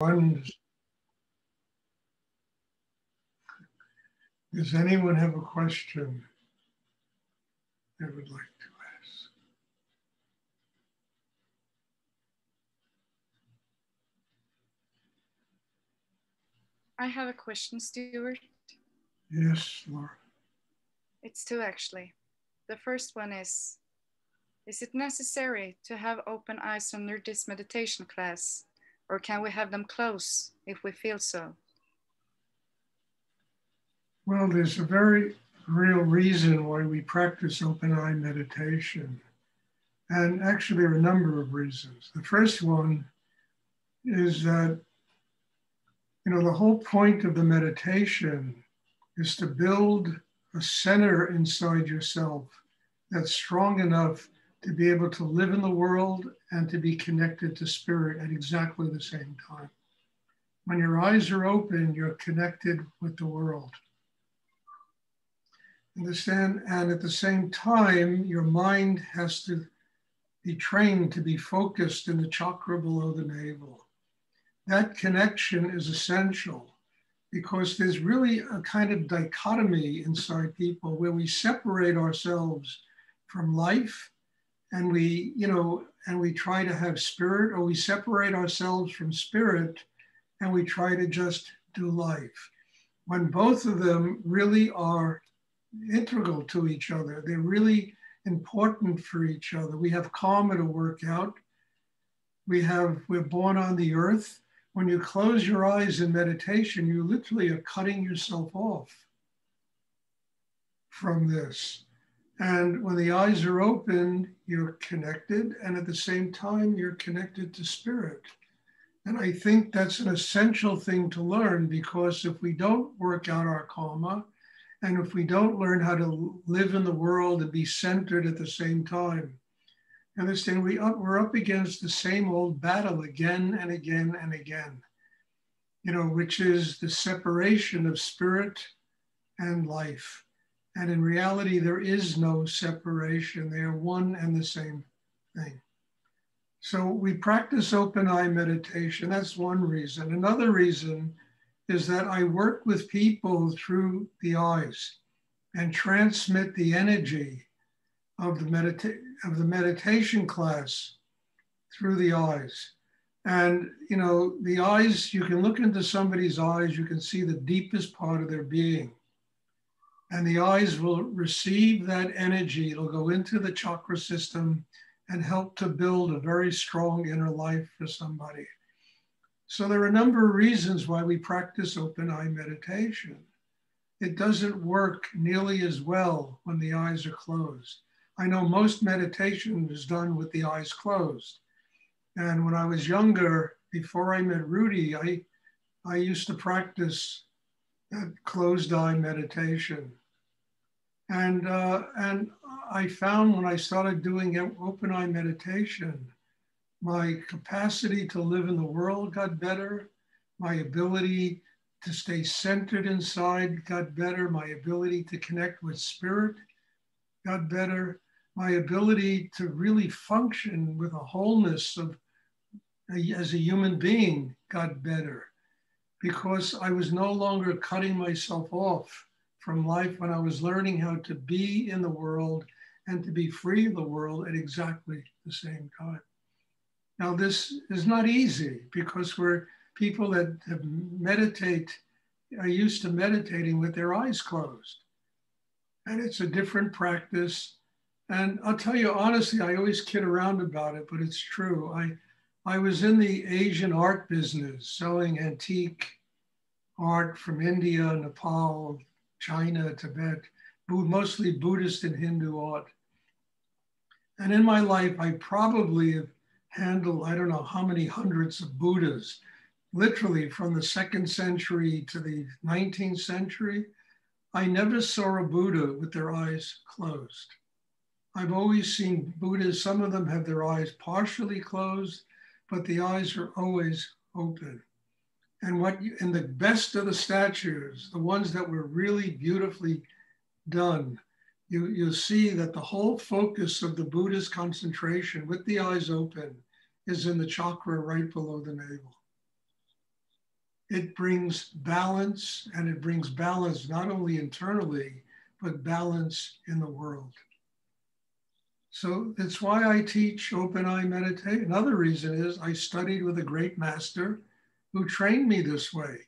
Does anyone have a question they would like to ask? I have a question, Stuart. Yes, Laura. It's two, actually. The first one is it necessary to have open eyes under this meditation class, or can we have them closed if we feel so? Well, there's a very real reason why we practice open eye meditation. And actually, there are a number of reasons. The first one is that, the whole point of the meditation is to build a center inside yourself that's strong enough to be able to live in the world and to be connected to spirit at exactly the same time. When your eyes are open, you're connected with the world. Understand? And at the same time, your mind has to be trained to be focused in the chakra below the navel. That connection is essential because there's really a kind of dichotomy inside people where we separate ourselves from life and we try to have spirit, or we separate ourselves from spirit and we try to just do life. When both of them really are integral to each other, they're really important for each other. We have karma to work out. We're born on the earth. When you close your eyes in meditation, you literally are cutting yourself off from this. And when the eyes are open, you're connected. And at the same time, you're connected to spirit. And I think that's an essential thing to learn, because if we don't work out our karma, and if we don't learn how to live in the world and be centered at the same time, understand, we're up against the same old battle again and again and again, which is the separation of spirit and life. And in reality, there is no separation. They are one and the same thing. So we practice open eye meditation. That's one reason. Another reason is that I work with people through the eyes and transmit the energy of the meditation class through the eyes. And, the eyes, you can look into somebody's eyes, you can see the deepest part of their being. And the eyes will receive that energy. It'll go into the chakra system and help to build a very strong inner life for somebody. So there are a number of reasons why we practice open eye meditation. It doesn't work nearly as well when the eyes are closed. I know most meditation is done with the eyes closed. And when I was younger, before I met Rudy, I used to practice that closed eye meditation. And I found when I started doing open eye meditation, my capacity to live in the world got better. My ability to stay centered inside got better. My ability to connect with spirit got better. My ability to really function with a wholeness as a human being got better, because I was no longer cutting myself off from life when I was learning how to be in the world and to be free of the world at exactly the same time. Now, this is not easy because we're people that are used to meditating with their eyes closed. And it's a different practice. And I'll tell you honestly, I always kid around about it, but it's true. I was in the Asian art business, selling antique art from India, Nepal, China, Tibet, mostly Buddhist and Hindu art. And in my life, I probably have handled, I don't know how many hundreds of Buddhas, literally from the 2nd century to the 19th century. I never saw a Buddha with their eyes closed. I've always seen Buddhas, some of them have their eyes partially closed, but the eyes are always open. And in the best of the statues, the ones that were really beautifully done, you'll see that the whole focus of the Buddha's concentration with the eyes open is in the chakra right below the navel. it brings balance, and it brings balance not only internally, but balance in the world. So that's why I teach open eye meditation. Another reason is I studied with a great master who trained me this way.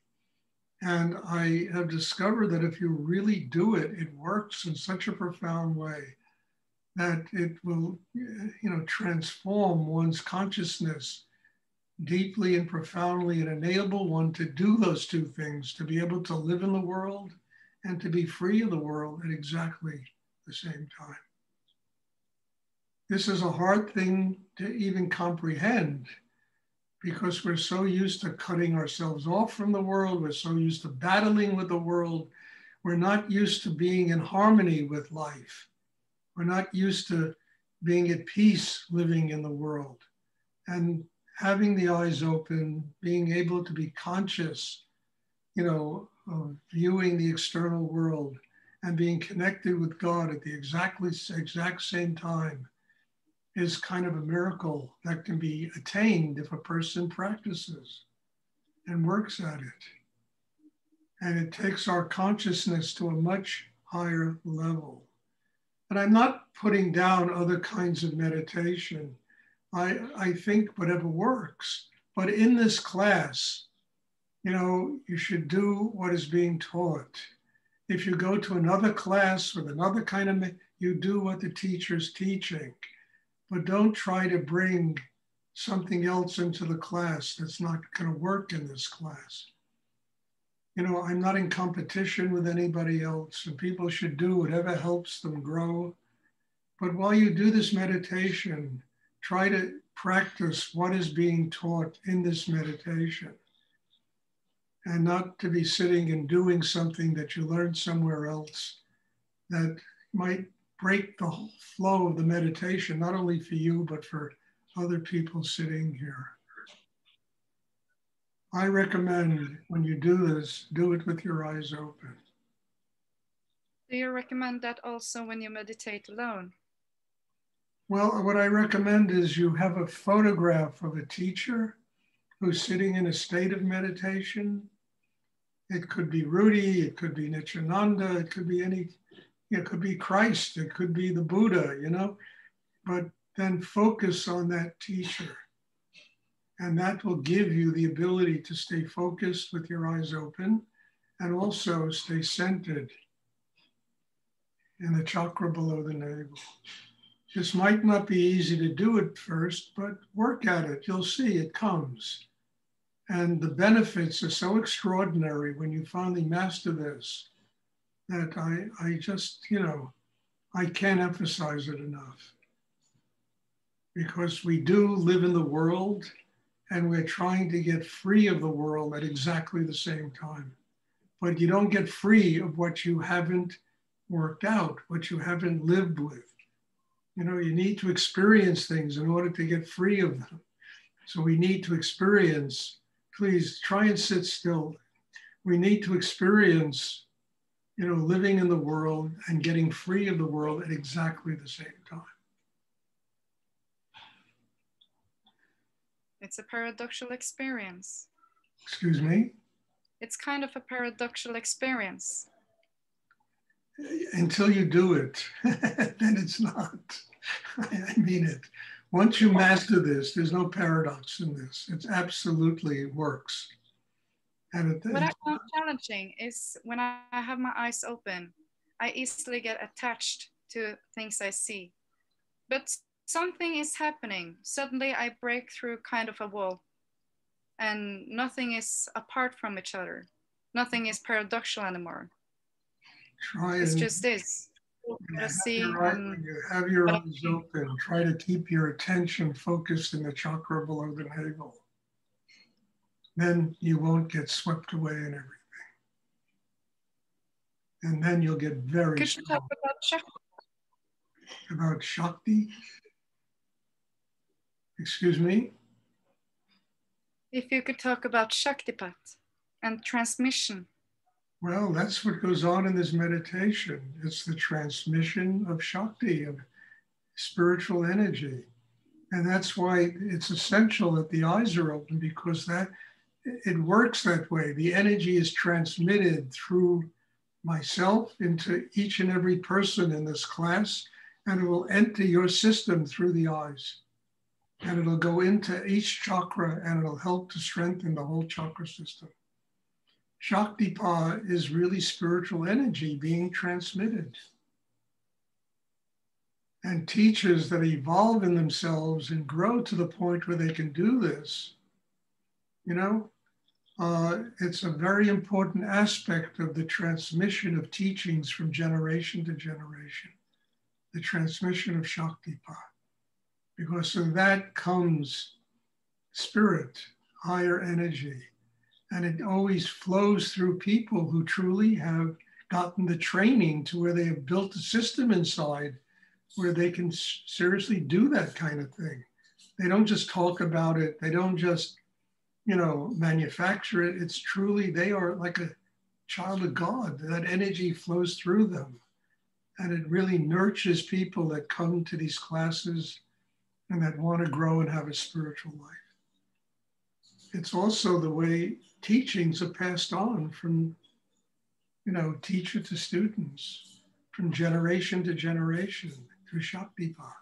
And I have discovered that if you really do it, it works in such a profound way that it will, transform one's consciousness deeply and profoundly and enable one to do those two things, to be able to live in the world and to be free of the world at exactly the same time. This is a hard thing to even comprehend because we're so used to cutting ourselves off from the world. We're so used to battling with the world. We're not used to being in harmony with life. We're not used to being at peace living in the world. And having the eyes open, being able to be conscious, of viewing the external world and being connected with God at the exact same time is kind of a miracle that can be attained if a person practices and works at it. And it takes our consciousness to a much higher level. And I'm not putting down other kinds of meditation. I think whatever works. But in this class, you should do what is being taught. If you go to another class with another kind of, you do what the teacher's teaching. But don't try to bring something else into the class that's not going to work in this class. I'm not in competition with anybody else, and people should do whatever helps them grow. But while you do this meditation, try to practice what is being taught in this meditation, and not to be sitting and doing something that you learned somewhere else that might break the whole flow of the meditation, not only for you, but for other people sitting here. I recommend when you do this, do it with your eyes open. Do you recommend that also when you meditate alone? Well, what I recommend is you have a photograph of a teacher who's sitting in a state of meditation. It could be Rudy, it could be Nityananda, it could be it could be Christ, it could be the Buddha, but then focus on that teacher. And that will give you the ability to stay focused with your eyes open and also stay centered in the chakra below the navel. This might not be easy to do at first, but work at it. You'll see it comes. And the benefits are so extraordinary when you finally master this that I just, I can't emphasize it enough. Because we do live in the world and we're trying to get free of the world at exactly the same time. But you don't get free of what you haven't worked out, what you haven't lived with. You need to experience things in order to get free of them. So we need to experience, please try and sit still. We need to experience, living in the world and getting free of the world at exactly the same time. It's a paradoxical experience. Excuse me? It's kind of a paradoxical experience. Until you do it, then it's not. I mean it. Once you master this, there's no paradox in this. It absolutely works. And what I found challenging is when I have my eyes open, I easily get attached to things I see. But something is happening. Suddenly I break through kind of a wall and nothing is apart from each other. Nothing is paradoxical anymore. It's just this. When you have your eyes open, try to keep your attention focused in the chakra below the navel. Then you won't get swept away in everything. And then you'll get very Could you talk about Shakti? About Shakti? Excuse me? If you could talk about Shaktipat and transmission. Well, that's what goes on in this meditation. It's the transmission of Shakti, of spiritual energy. And that's why it's essential that the eyes are open, because that it works that way. The energy is transmitted through myself into each and every person in this class, and it will enter your system through the eyes. And it'll go into each chakra, and it'll help to strengthen the whole chakra system. Shaktipat is really spiritual energy being transmitted. And teachers that evolve in themselves and grow to the point where they can do this, you know, it's a very important aspect of the transmission of teachings from generation to generation, the transmission of Shaktipat. Because of that comes spirit, higher energy. And it always flows through people who truly have gotten the training to where they have built a system inside where they can seriously do that kind of thing. They don't just talk about it. They don't just, you know, manufacture it. It's truly, they are like a child of God. That energy flows through them. And it really nurtures people that come to these classes and that want to grow and have a spiritual life. It's also the way teachings are passed on from, you know, teacher to students, from generation to generation through Shaktipat.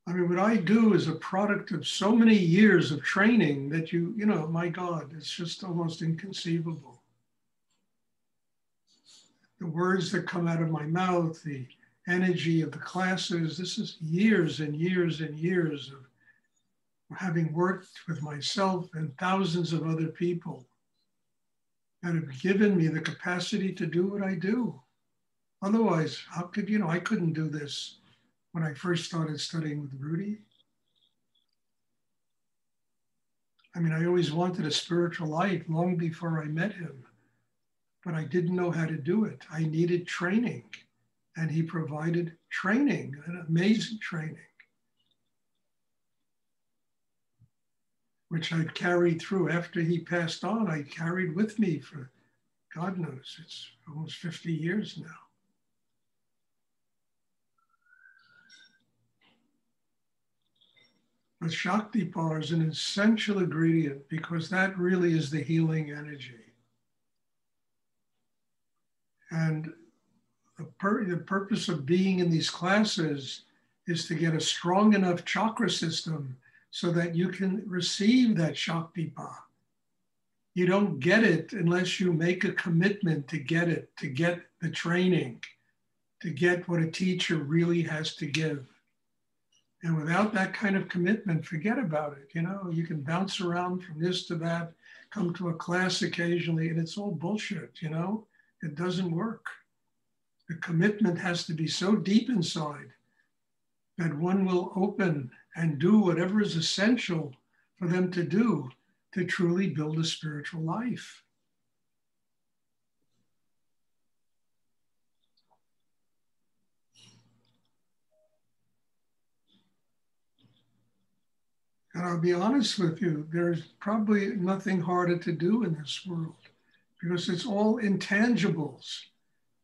I mean, what I do is a product of so many years of training that you know, my God, it's just almost inconceivable. The words that come out of my mouth, the energy of the classes, this is years and years and years of having worked with myself and thousands of other people that have given me the capacity to do what I do. Otherwise, how could, you know, I couldn't do this when I first started studying with Rudy. I mean, I always wanted a spiritual life long before I met him, but I didn't know how to do it. I needed training, and he provided training, an amazing training, which I'd carried through. After he passed on, I carried with me for, God knows, it's almost 50 years now. But Shaktipat is an essential ingredient because that really is the healing energy. And the purpose of being in these classes is to get a strong enough chakra system so that you can receive that Shaktipat. You don't get it unless you make a commitment to get it, to get the training, to get what a teacher really has to give. And without that kind of commitment, forget about it. You know, you can bounce around from this to that, come to a class occasionally, and it's all bullshit, you know? It doesn't work. The commitment has to be so deep inside that one will open and do whatever is essential for them to do to truly build a spiritual life. And I'll be honest with you, there's probably nothing harder to do in this world because it's all intangibles.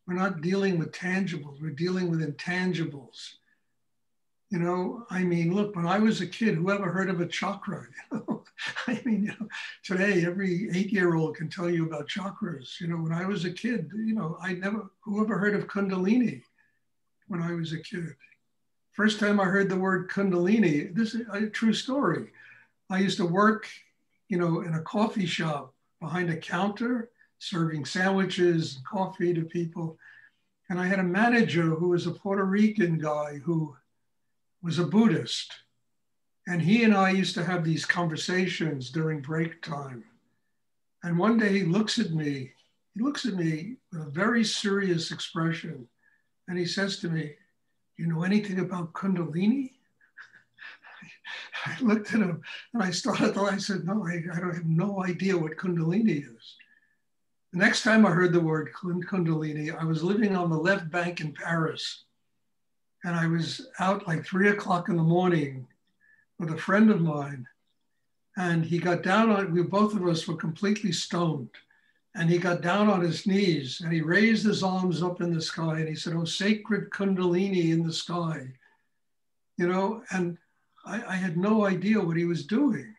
We're not dealing with tangibles, we're dealing with intangibles. You know, I mean, look, when I was a kid, whoever heard of a chakra? You know? I mean, you know, today every 8-year-old can tell you about chakras. You know, when I was a kid, you know, whoever heard of Kundalini when I was a kid? First time I heard the word Kundalini, this is a true story. I used to work, you know, in a coffee shop behind a counter, serving sandwiches and coffee to people. And I had a manager who was a Puerto Rican guy who was a Buddhist. And he and I used to have these conversations during break time. And one day he looks at me with a very serious expression. And he says to me, "You know anything about Kundalini?" I looked at him and I said, "No, I have no idea what Kundalini is." The next time I heard the word Kundalini, I was living on the left bank in Paris. And I was out like 3 o'clock in the morning with a friend of mine. And he got down on it. Both of us were completely stoned. And he got down on his knees and he raised his arms up in the sky and he said, "Oh, sacred Kundalini in the sky, you know, and I had no idea what he was doing.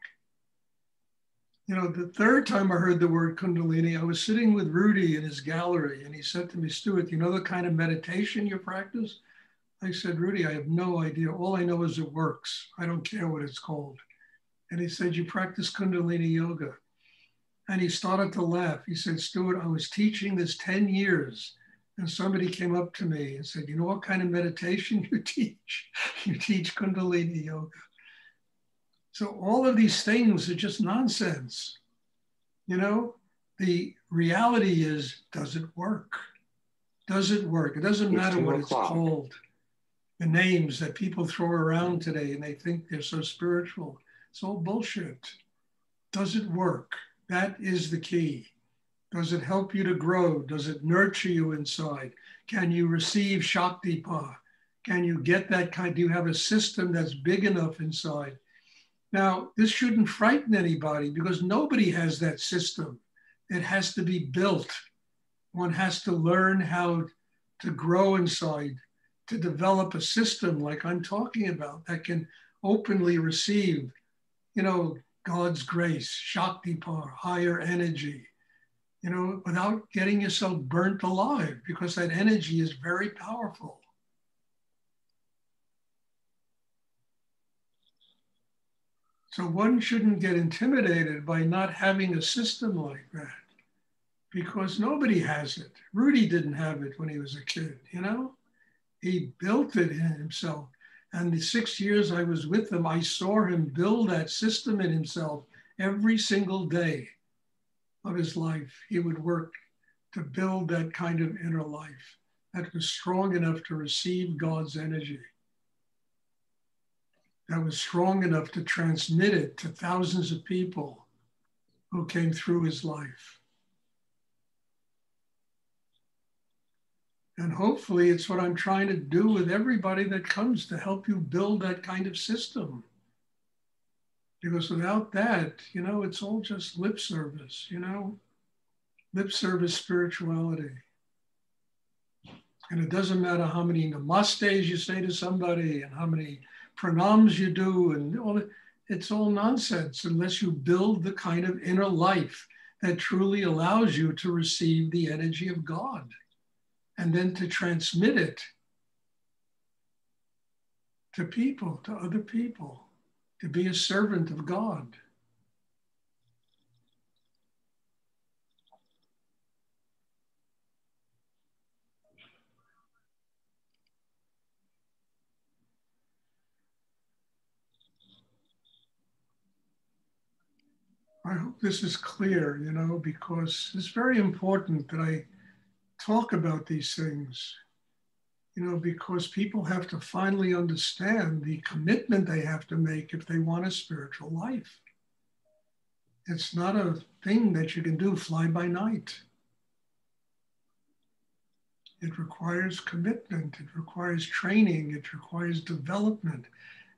You know, the third time I heard the word Kundalini, I was sitting with Rudy in his gallery, and he said to me, Stuart, you know the kind of meditation you practice? I said, Rudy, I have no idea. All I know is it works. I don't care what it's called. And he said, you practice Kundalini yoga. And he started to laugh. He said, Stuart, I was teaching this 10 years. And somebody came up to me and said, you know what kind of meditation you teach? You teach Kundalini yoga. So all of these things are just nonsense. You know, the reality is, does it work? Does it work? It doesn't matter what it's called. The names that people throw around today and they think they're so spiritual. It's all bullshit. Does it work? That is the key. Does it help you to grow? Does it nurture you inside? Can you receive Shaktipat? Can you get that kind? Do you have a system that's big enough inside? Now, this shouldn't frighten anybody because nobody has that system. It has to be built. One has to learn how to grow inside, to develop a system like I'm talking about that can openly receive, you know, God's grace, Shaktipat, higher energy, you know, without getting yourself burnt alive, because that energy is very powerful. So one shouldn't get intimidated by not having a system like that, because nobody has it. Rudy didn't have it when he was a kid, you know? He built it in himself. And the 6 years I was with him, I saw him build that system in himself every single day of his life. He would work to build that kind of inner life that was strong enough to receive God's energy, that was strong enough to transmit it to thousands of people who came through his life. And hopefully it's what I'm trying to do with everybody that comes, to help you build that kind of system. Because without that, you know, it's all just lip service, you know, lip service spirituality. And it doesn't matter how many namastes you say to somebody and how many pranams you do, and all that. It's all nonsense unless you build the kind of inner life that truly allows you to receive the energy of God and then to transmit it to people, to other people, to be a servant of God. I hope this is clear, you know, because it's very important that I talk about these things, you know, because people have to finally understand the commitment they have to make if they want a spiritual life. It's not a thing that you can do fly by night. It requires commitment, it requires training, it requires development,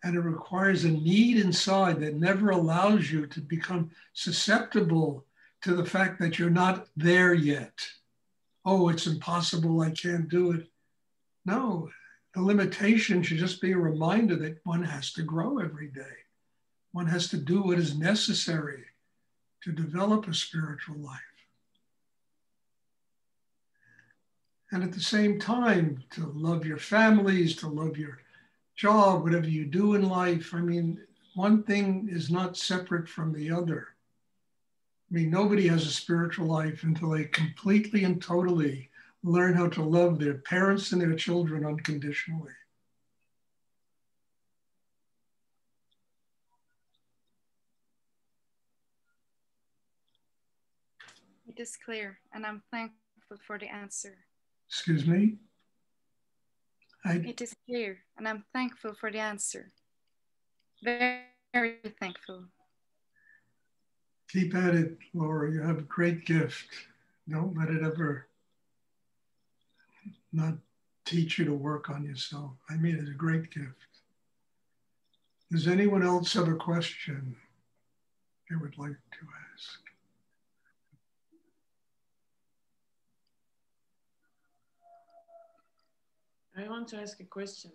and it requires a need inside that never allows you to become susceptible to the fact that you're not there yet. Oh, it's impossible, I can't do it. No, the limitation should just be a reminder that one has to grow every day. One has to do what is necessary to develop a spiritual life. And at the same time, to love your families, to love your job, whatever you do in life. I mean, one thing is not separate from the other. I mean, nobody has a spiritual life until they completely and totally learn how to love their parents and their children unconditionally. It is clear, and I'm thankful for the answer. Excuse me? It is clear, and I'm thankful for the answer. Very, very thankful. Keep at it, Laura. You have a great gift. Don't let it ever not teach you to work on yourself. I mean, it's a great gift. Does anyone else have a question they would like to ask? I want to ask a question.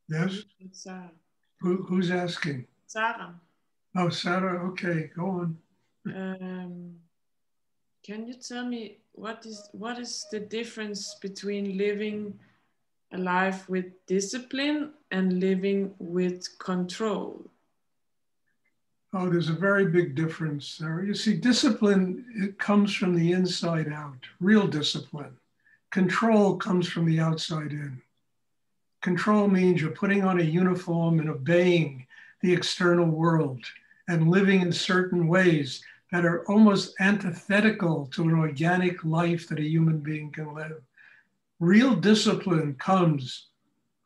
Yes? Sarah. Who's asking? Sarah. Oh, Sarah, okay, go on. Can you tell me what is the difference between living a life with discipline and living with control? Oh, there's a very big difference, Sarah. You see, discipline, it comes from the inside out, real discipline. Control comes from the outside in. Control means you're putting on a uniform and obeying the external world and living in certain ways that are almost antithetical to an organic life that a human being can live. Real discipline comes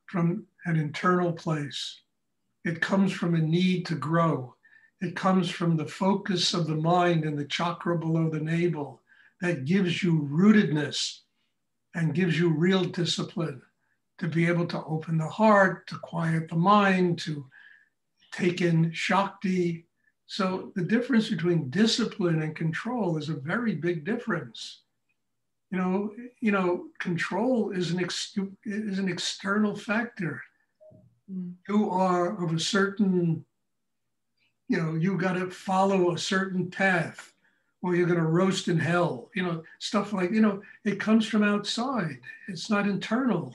from an internal place. It comes from a need to grow. It comes from the focus of the mind and the chakra below the navel that gives you rootedness and gives you real discipline to be able to open the heart, to quiet the mind, to take in Shakti. So the difference between discipline and control is a very big difference. Control is an external factor. You are of a certain, you got to follow a certain path, or you're going to roast in hell, stuff like, it comes from outside. It's not internal.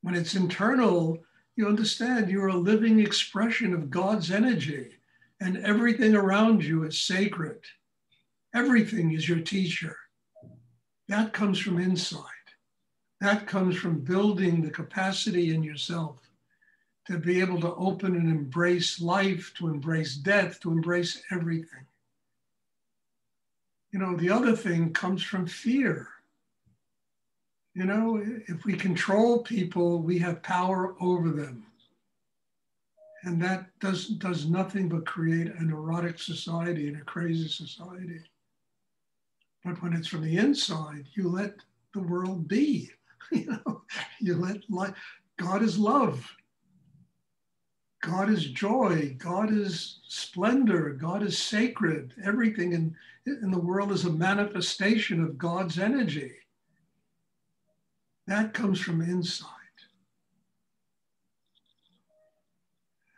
When it's internal, you understand you're a living expression of God's energy, and everything around you is sacred. Everything is your teacher. That comes from inside. That comes from building the capacity in yourself to be able to open and embrace life, to embrace death, to embrace everything. The other thing comes from fear. If we control people, we have power over them. And that does nothing but create a neurotic society and a crazy society. But when it's from the inside, you let the world be. You let life. God is love. God is joy. God is splendor. God is sacred. Everything in the world is a manifestation of God's energy. That comes from inside.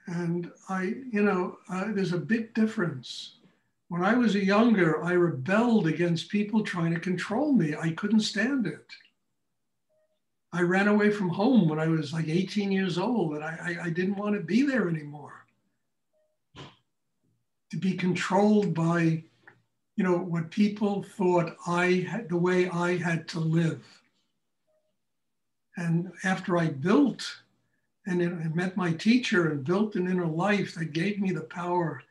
And there's a big difference. When I was younger, I rebelled against people trying to control me. I couldn't stand it. I ran away from home when I was like 18 years old, and I didn't want to be there anymore. To be controlled by, what people thought the way I had to live. And after I built and met my teacher and built an inner life that gave me the power,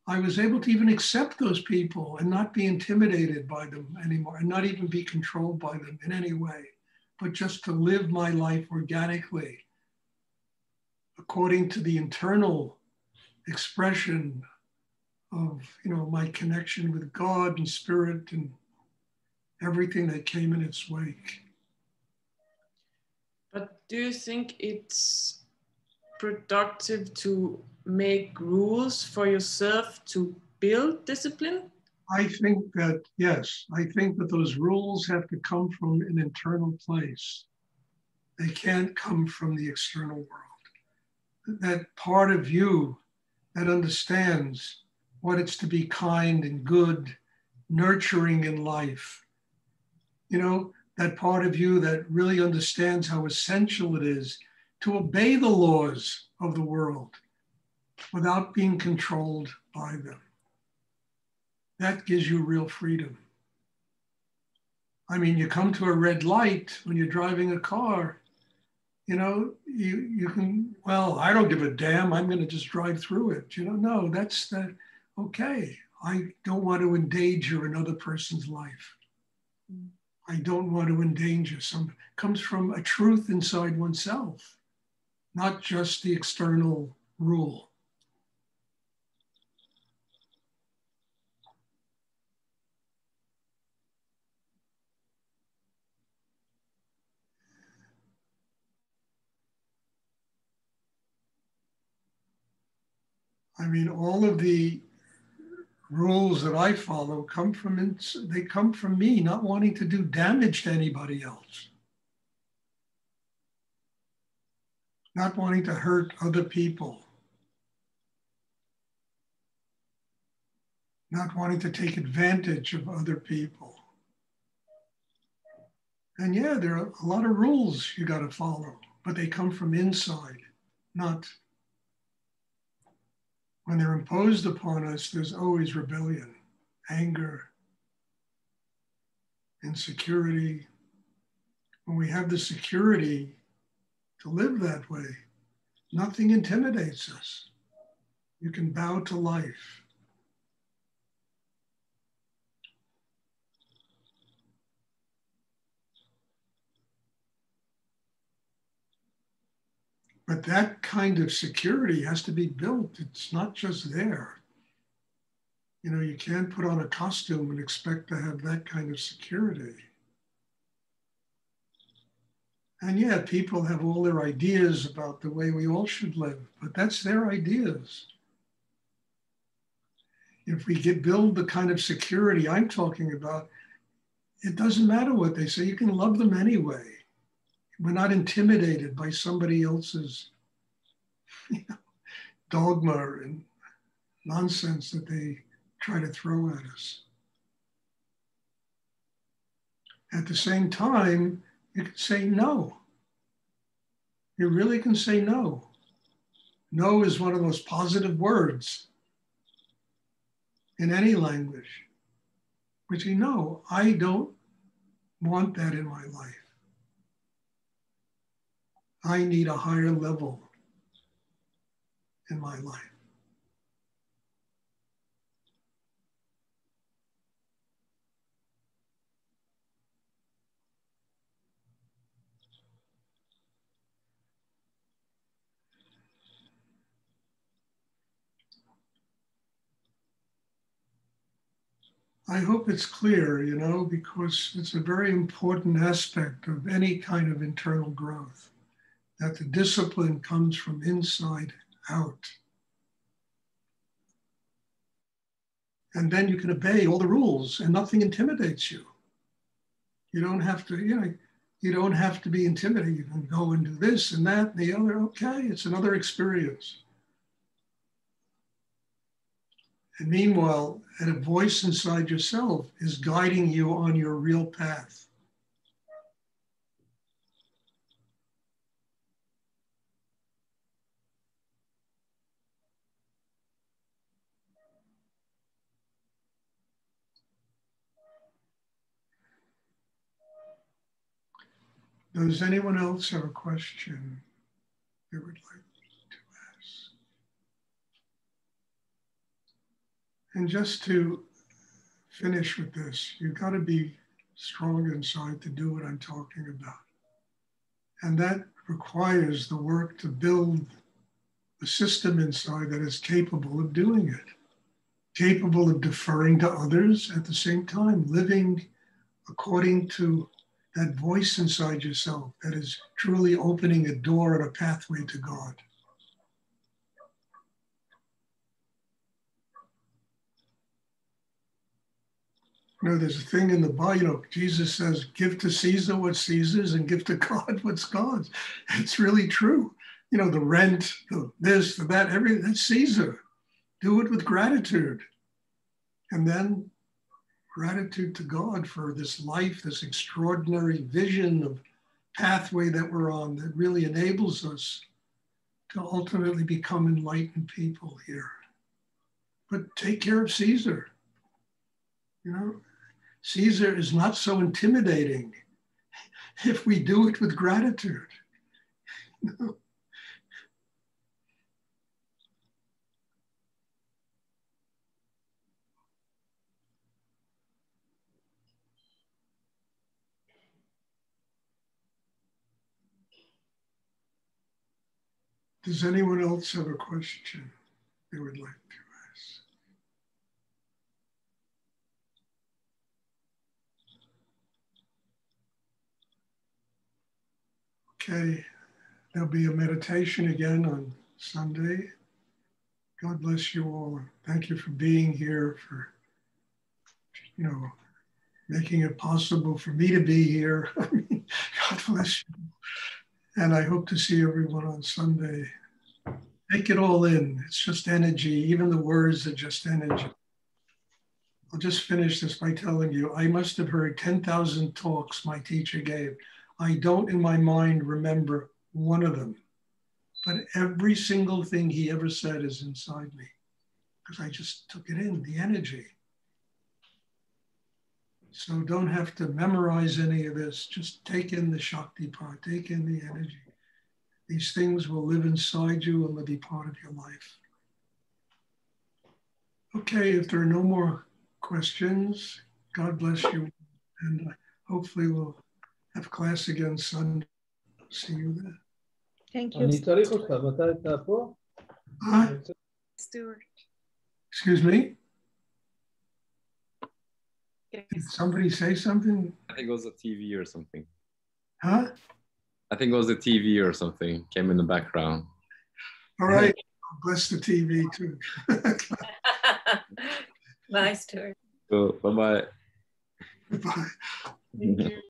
I was able to even accept those people and not be intimidated by them anymore, and not even be controlled by them in any way, but just to live my life organically, according to the internal expression of, my connection with God and spirit and everything that came in its wake. But do you think it's productive to make rules for yourself to build discipline? I think that, yes, I think that those rules have to come from an internal place. They can't come from the external world. That part of you that understands what it's to be kind and good, nurturing in life, that part of you that really understands how essential it is to obey the laws of the world without being controlled by them. That gives you real freedom. I mean, you come to a red light when you're driving a car, you can, well, I don't give a damn, I'm going to just drive through it. No, that's okay. I don't want to endanger another person's life. I don't want to endanger somebody. It comes from a truth inside oneself, not just the external rule. I mean, all of the rules that I follow come from me, not wanting to do damage to anybody else. not wanting to hurt other people, not wanting to take advantage of other people. And yeah, there are a lot of rules you got to follow, but they come from inside, not when they're imposed upon us. There's always rebellion, anger, insecurity. When we have the security to live that way, nothing intimidates us. You can bow to life. But that kind of security has to be built. It's not just there. You know, you can't put on a costume and expect to have that kind of security. And yeah, people have all their ideas about the way we all should live, but that's their ideas. If we build the kind of security I'm talking about, it doesn't matter what they say. You can love them anyway. We're not intimidated by somebody else's dogma and nonsense that they try to throw at us. At the same time, you can say no. You really can say no. No is one of the most positive words in any language. Which you know, I don't want that in my life. I need a higher level in my life. I hope it's clear, you know, because it's a very important aspect of any kind of internal growth, that the discipline comes from inside out. And then you can obey all the rules and nothing intimidates you. You don't have to, you don't have to be intimidated. You can go and do this and that and the other. Okay, it's another experience. And meanwhile, a voice inside yourself is guiding you on your real path. Does anyone else have a question they would like to ask? And just to finish with this, you've got to be strong inside to do what I'm talking about. And that requires the work to build a system inside that is capable of doing it, capable of deferring to others at the same time, living according to that voice inside yourself that is truly opening a door and a pathway to God. You know, there's a thing in the Bible, Jesus says, give to Caesar what's Caesar's and give to God what's God's. It's really true. You know, the rent, the this, the that, everything, that's Caesar. Do it with gratitude. And then gratitude to God for this life, this extraordinary vision of pathway that we're on that really enables us to ultimately become enlightened people here. But take care of Caesar. You know, Caesar is not so intimidating if we do it with gratitude. You know? Does anyone else have a question they would like to ask? Okay, there'll be a meditation again on Sunday. God bless you all. Thank you for being here, for, you know, making it possible for me to be here. I mean, God bless you. And I hope to see everyone on Sunday. Take it all in. It's just energy. Even the words are just energy. I'll just finish this by telling you, I must have heard 10,000 talks my teacher gave. I don't in my mind remember one of them, but every single thing he ever said is inside me because I just took it in, the energy. So don't have to memorize any of this. Just take in the Shaktipat, take in the energy. These things will live inside you and they'll be part of your life. Okay, if there are no more questions, God bless you. And hopefully we'll have class again Sunday. See you then. Thank you. אני צריך אותך, מתי אתה פה? Stuart. Excuse me? Did somebody say something? I think it was a TV or something. Huh? I think it was a TV or something came in the background. All right. Bless the TV too. Bye, Stuart. So, bye-bye. Bye. Thank you.